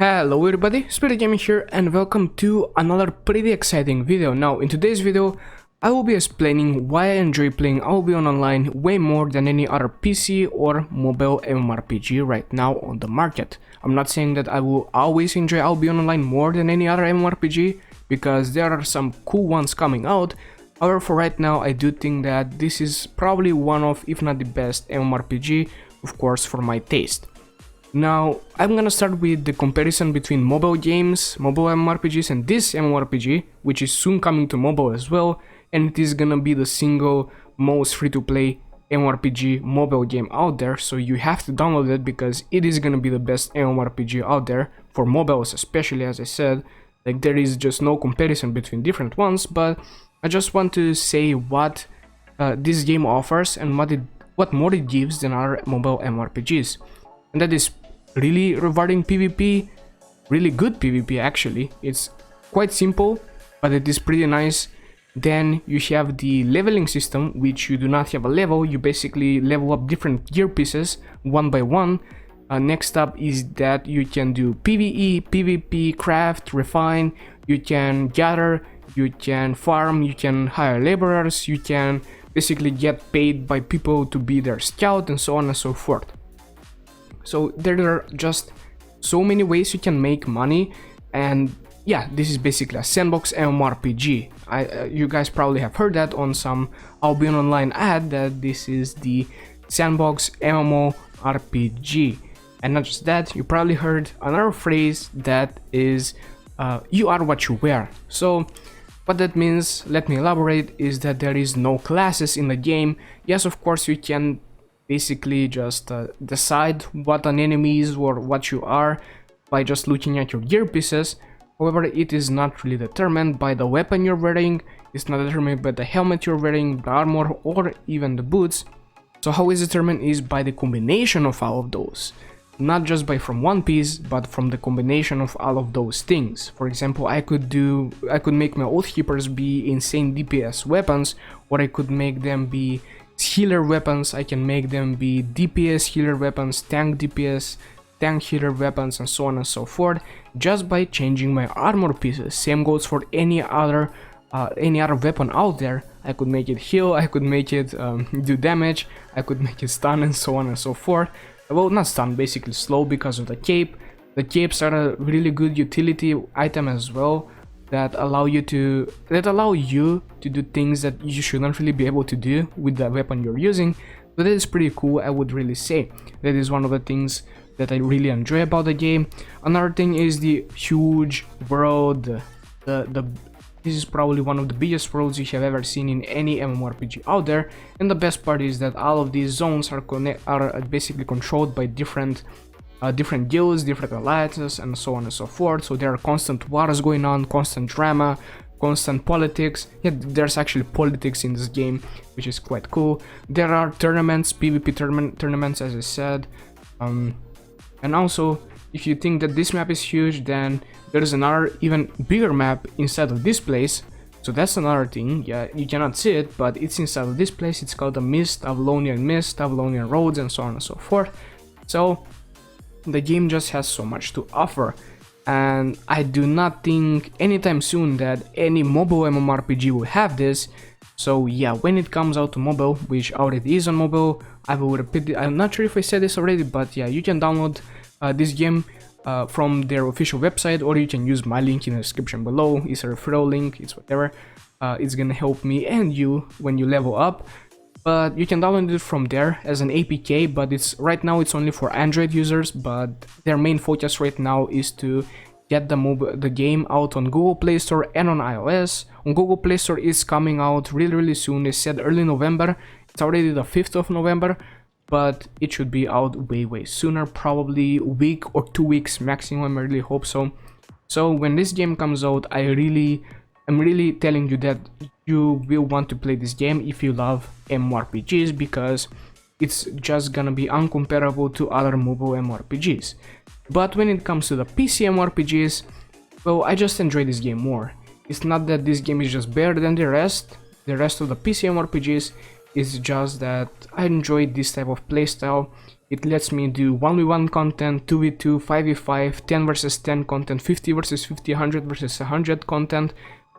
Hello everybody, SpiritGaming here and welcome to another pretty exciting video. Now in today's video I will be explaining why I enjoy playing Albion online way more than any other PC or mobile MMORPG right now on the market. I'm not saying that I will always enjoy Albion online more than any other MMORPG, because there are some cool ones coming out. However, for right now I do think that this is probably one of, if not the best MMORPG, of course for my taste. Now, I'm gonna start with the comparison between mobile games, mobile MMORPGs, and this MMORPG, which is soon coming to mobile as well, and it is gonna be the single most free-to-play MMORPG mobile game out there, so you have to download it because it is gonna be the best MMORPG out there, for mobiles especially, as I said. Like, there is just no comparison between different ones, but I just want to say what this game offers and what more it gives than other mobile MMORPGs. And that is really rewarding PvP, really good PvP actually. It's quite simple, but it is pretty nice. Then you have the leveling system, which you do not have a level, you basically level up different gear pieces one by one. Next up is that you can do PvE, PvP, craft, refine, you can gather, you can farm, you can hire laborers, you can basically get paid by people to be their scout, and so on and so forth. So there are just so many ways you can make money, and yeah, this is basically a sandbox MMORPG. You guys probably have heard that on some Albion Online ad, that this is the sandbox MMORPG. And not just that, you probably heard another phrase that is you are what you wear. So what that means, let me elaborate, is that there is no classes in the game. Yes, of course you can basically just decide what an enemy is or what you are by just looking at your gear pieces. However, it is not really determined by the weapon you're wearing, it's not determined by the helmet you're wearing, the armor, or even the boots. So how it's determined is by the combination of all of those. Not just by from one piece, but from the combination of all of those things. For example, I could make my Oathkeepers be insane DPS weapons, or I could make them be healer weapons, I can make them be DPS healer weapons, tank DPS, tank healer weapons, and so on and so forth, just by changing my armor pieces. Same goes for any other weapon out there. I could make it heal, I could make it do damage, I could make it stun, and so on and so forth. Well, not stun, basically slow because of the cape. The capes are a really good utility item as well, that allow you to do things that you shouldn't really be able to do with the weapon you're using. So that is pretty cool, I would really say. That is one of the things that I really enjoy about the game. Another thing is the huge world. This is probably one of the biggest worlds you have ever seen in any MMORPG out there, and the best part is that all of these zones are basically controlled by different guilds, different alliances, and so on and so forth. So there are constant wars going on, constant drama, constant politics. Yeah, there's actually politics in this game, which is quite cool. There are tournaments, PvP tournaments, as I said. And also, if you think that this map is huge, then there's another even bigger map inside of this place. So that's another thing. Yeah, you cannot see it, but it's inside of this place. It's called the Avalonian Roads, and so on and so forth. So the game just has so much to offer, and I do not think anytime soon that any mobile MMORPG will have this. So yeah, when it comes out to mobile, which already is on mobile, I will repeat it. I'm not sure if I said this already, but yeah, you can download this game from their official website, or you can use my link in the description below. It's a referral link, it's whatever. It's gonna help me and you when you level up. But you can download it from there as an APK, but right now it's only for Android users, but their main focus right now is to get the game out on Google Play Store and on iOS. On Google Play Store is coming out really soon. They said early November. It's already the 5th of November, but it should be out way sooner, probably a week or 2 weeks maximum. I really hope so. So when this game comes out, I'm really telling you that you will want to play this game if you love MMORPGs, because it's just gonna be uncomparable to other mobile MMORPGs. But when it comes to the PC MMORPGs, well, I just enjoy this game more. It's not that this game is just better than the rest of the PC MMORPGs. It's just that I enjoy this type of playstyle. It lets me do 1v1 content, 2v2, 5v5, 10 versus 10 content, 50 versus 50, 100 versus 100 content.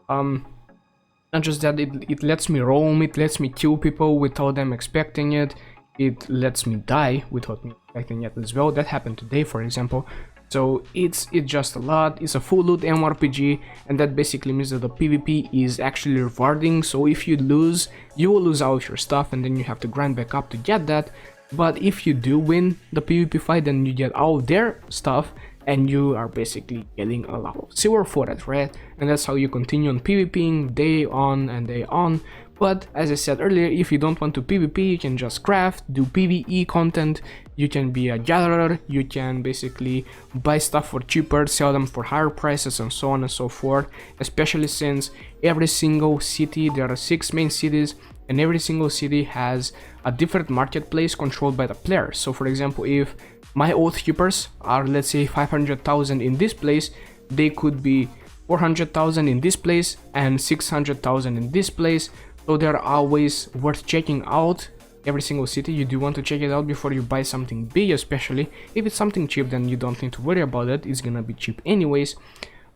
Not just that, it lets me roam, it lets me kill people without them expecting it. It lets me die without me expecting it as well. That happened today, for example. So it's just a lot. It's a full loot MMORPG, and that basically means that the PvP is actually rewarding. So if you lose, you will lose all of your stuff, and then you have to grind back up to get that. But if you do win the PvP fight, then you get all their stuff, and you are basically getting a lot of silver for it, right? And that's how you continue on PvPing day on and day on. But as I said earlier, if you don't want to PvP, you can just craft, do PvE content, you can be a gatherer, you can basically buy stuff for cheaper, sell them for higher prices, and so on and so forth. Especially since every single city, there are 6 main cities, and every single city has a different marketplace controlled by the players. So for example, if my oath keepers are, let's say, 500,000 in this place, they could be 400,000 in this place and 600,000 in this place. So they're always worth checking out. Every single city, you do want to check it out before you buy something big, especially if it's something cheap, then you don't need to worry about it, it's gonna be cheap anyways.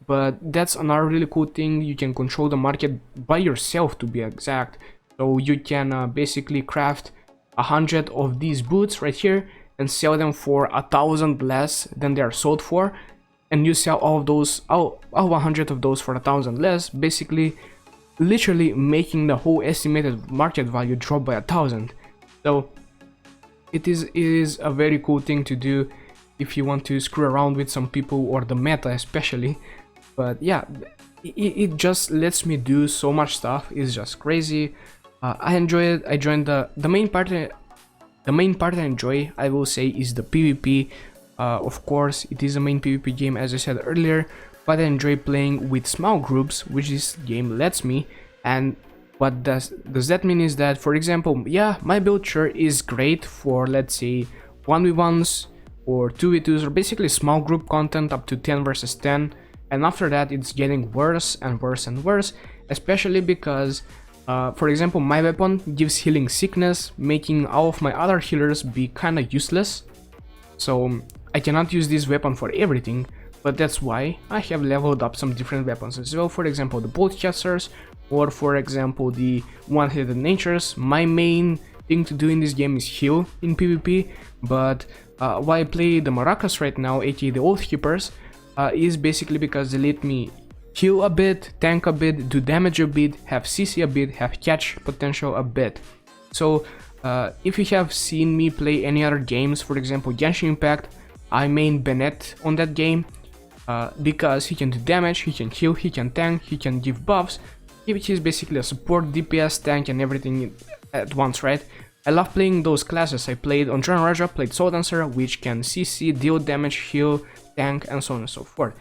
But that's another really cool thing. You can control the market by yourself, to be exact. So you can basically craft 100 of these boots right here and sell them for 1,000 less than they are sold for, and you sell all of those, all 100 of those for 1,000 less, basically literally making the whole estimated market value drop by 1,000. So it is a very cool thing to do if you want to screw around with some people or the meta especially. But yeah, it just lets me do so much stuff. It's just crazy. I enjoy it. I joined the main part. The main part I enjoy, I will say, is the PvP. Of course, it is a main PvP game, as I said earlier, but I enjoy playing with small groups, which this game lets me. And what does that mean is that, for example, yeah, my build sure is great for, let's say, 1v1s or 2v2s, or basically small group content up to 10 versus 10. And after that, it's getting worse and worse and worse, especially because, for example, my weapon gives healing sickness, making all of my other healers be kinda useless. So I cannot use this weapon for everything, but that's why I have leveled up some different weapons as well. For example, the bolt casters, or for example the one-headed natures. My main thing to do in this game is heal in PvP, but why I play the maracas right now, aka the oath keepers, is basically because they let me heal a bit, tank a bit, do damage a bit, have CC a bit, have catch potential a bit. So if you have seen me play any other games, for example Genshin Impact, I main Bennett on that game because he can do damage, he can heal, he can tank, he can give buffs. He's basically a support, DPS, tank, and everything at once, right? I love playing those classes. I played on John Raja, played Soul Dancer, which can CC, deal damage, heal, tank, and so on and so forth.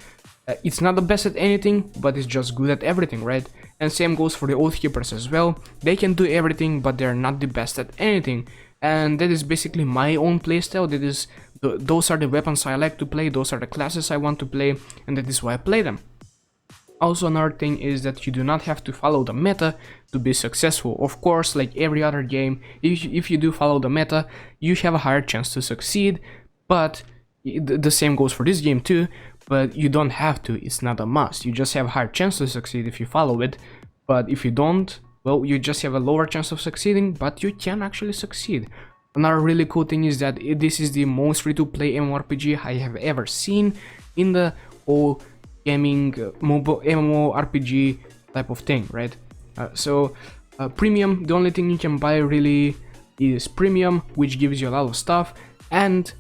It's not the best at anything, but it's just good at everything, right? And same goes for the Oath Keepers as well. They can do everything, but they're not the best at anything. And that is basically my own playstyle. Those are the weapons I like to play, those are the classes I want to play, and that is why I play them. Also, another thing is that you do not have to follow the meta to be successful. Of course, like every other game, if you do follow the meta, you have a higher chance to succeed, but the same goes for this game too, but you don't have to, it's not a must. You just have a higher chance to succeed if you follow it, but if you don't, well, you just have a lower chance of succeeding, but you can actually succeed. Another really cool thing is that this is the most free-to-play MMORPG I have ever seen in the whole gaming mobile MMORPG type of thing, right? Premium, the only thing you can buy really is premium, which gives you a lot of stuff, and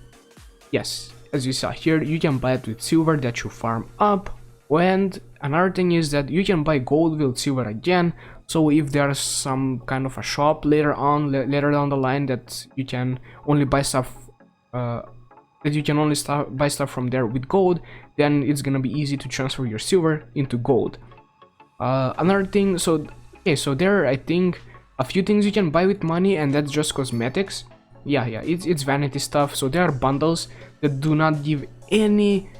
yes, as you saw here, you can buy it with silver that you farm up. And another thing is that you can buy gold with silver again, so if there's some kind of a shop later down the line that you can only buy stuff buy stuff from there with gold, then it's gonna be easy to transfer your silver into gold. Another thing, so there are, I think, a few things you can buy with money, and that's just cosmetics. Yeah, it's vanity stuff. So there are bundles that do not give any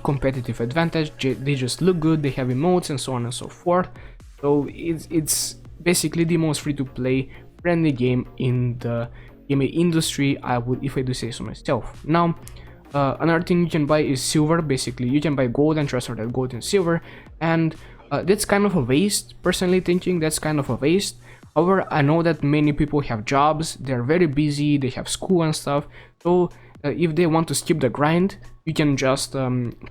competitive advantage. They just look good, they have emotes and so on and so forth. So it's basically the most free-to-play friendly game in the gaming industry, I would, if I do say so myself. Now, another thing you can buy is silver. Basically, you can buy gold and transfer that gold and silver, and that's kind of a waste. Personally thinking, that's kind of a waste. However, I know that many people have jobs, they're very busy, they have school and stuff, so if they want to skip the grind, you can just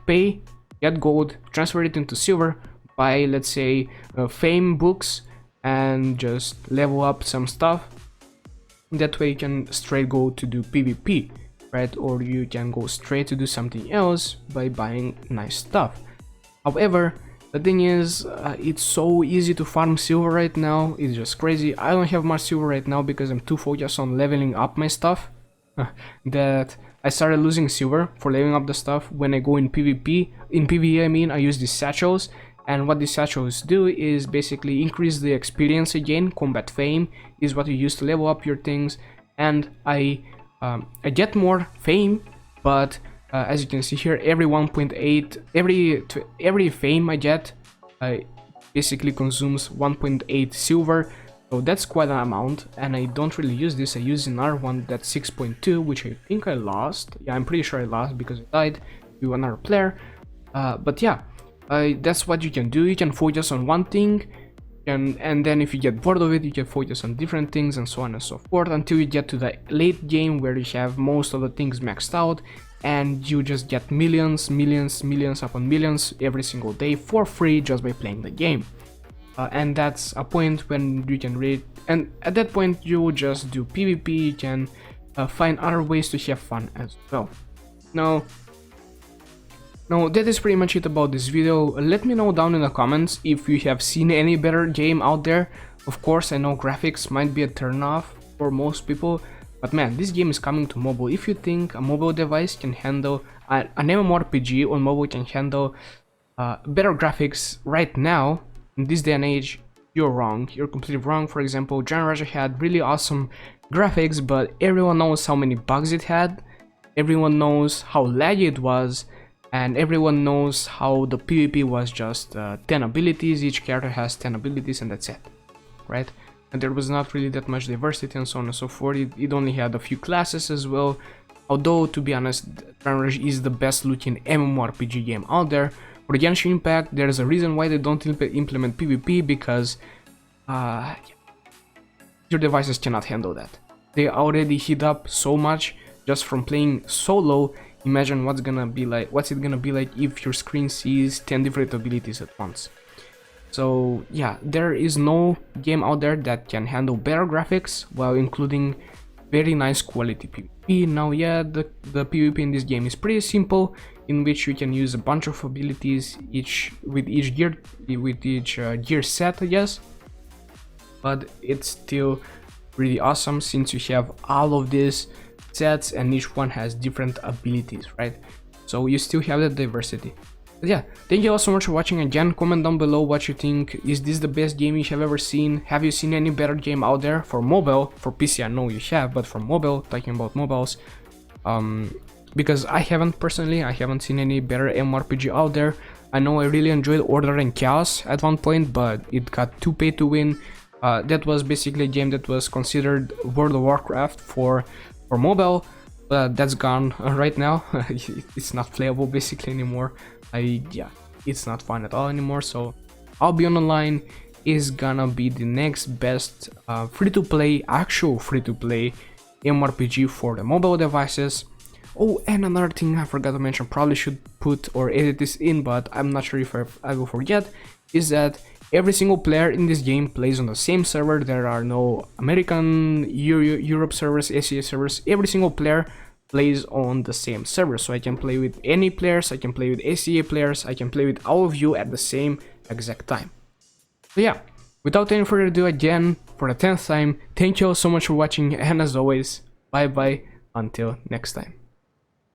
pay, get gold, transfer it into silver, buy, let's say, fame books, and just level up some stuff. That way you can straight go to do PvP, right? Or you can go straight to do something else by buying nice stuff. However, the thing is, it's so easy to farm silver right now, it's just crazy. I don't have much silver right now because I'm too focused on leveling up my stuff that I started losing silver for leveling up the stuff when I go in PvP. In PvE, I mean, I use these satchels, and what these satchels do is basically increase the experience again. Combat fame is what you use to level up your things, and I get more fame, but as you can see here, every 1.8, every fame I get basically consumes 1.8 silver, so that's quite an amount, and I don't really use this. I use another one that's 6.2, which I think I lost. Yeah, I'm pretty sure I lost because I died to another player, but yeah, that's what you can do. You can focus on one thing, and then if you get bored of it, you can focus on different things and so on and so forth until you get to the late game where you have most of the things maxed out, and you just get millions upon millions every single day for free just by playing the game. And that's a point when you can read, and at that point you will just do PvP. You can find other ways to have fun as well. Now that is pretty much it about this video. Let me know down in the comments if you have seen any better game out there. Of course, I know graphics might be a turn off for most people, but man, this game is coming to mobile. If you think a mobile device can handle, an MMORPG on mobile can handle better graphics right now, in this day and age, you're wrong. You're completely wrong. For example, Generator had really awesome graphics, but everyone knows how many bugs it had. Everyone knows how laggy it was, and everyone knows how the PvP was just 10 abilities. Each character has 10 abilities and that's it, right? And there was not really that much diversity and so on and so forth. It only had a few classes as well, although to be honest, Dragon Age is the best looking MMORPG game out there. For Genshin Impact, there's a reason why they don't implement PvP, because your devices cannot handle that. They already heat up so much just from playing solo. Imagine what's it gonna be like if your screen sees 10 different abilities at once. So yeah, there is no game out there that can handle better graphics while including very nice quality PvP. Now yeah, the PvP in this game is pretty simple, in which you can use a bunch of abilities with each gear set, I guess. But it's still really awesome since you have all of these sets and each one has different abilities, right? So you still have that diversity. But yeah, thank you all so much for watching. Again, comment down below what you think. Is this the best game you have ever seen? Have you seen any better game out there for mobile? For PC I know you have, but for mobile, talking about mobiles, because I haven't personally, I haven't seen any better MMORPG out there. I know I really enjoyed Order and Chaos at one point, but it got too pay to win. That was basically a game that was considered World of Warcraft for mobile, but that's gone right now. It's not playable basically anymore. Yeah, it's not fun at all anymore. So Albion Online is gonna be the next best actual free-to-play MMORPG for the mobile devices. Oh, and another thing I forgot to mention, probably should put or edit this in, but I'm not sure if I will forget, is that every single player in this game plays on the same server. There are no American, Europe servers, ACA servers. Every single player plays on the same server. So I can play with any players, I can play with ACA players, I can play with all of you at the same exact time. So yeah, without any further ado, again, for the 10th time, thank you all so much for watching, and as always, bye bye, until next time.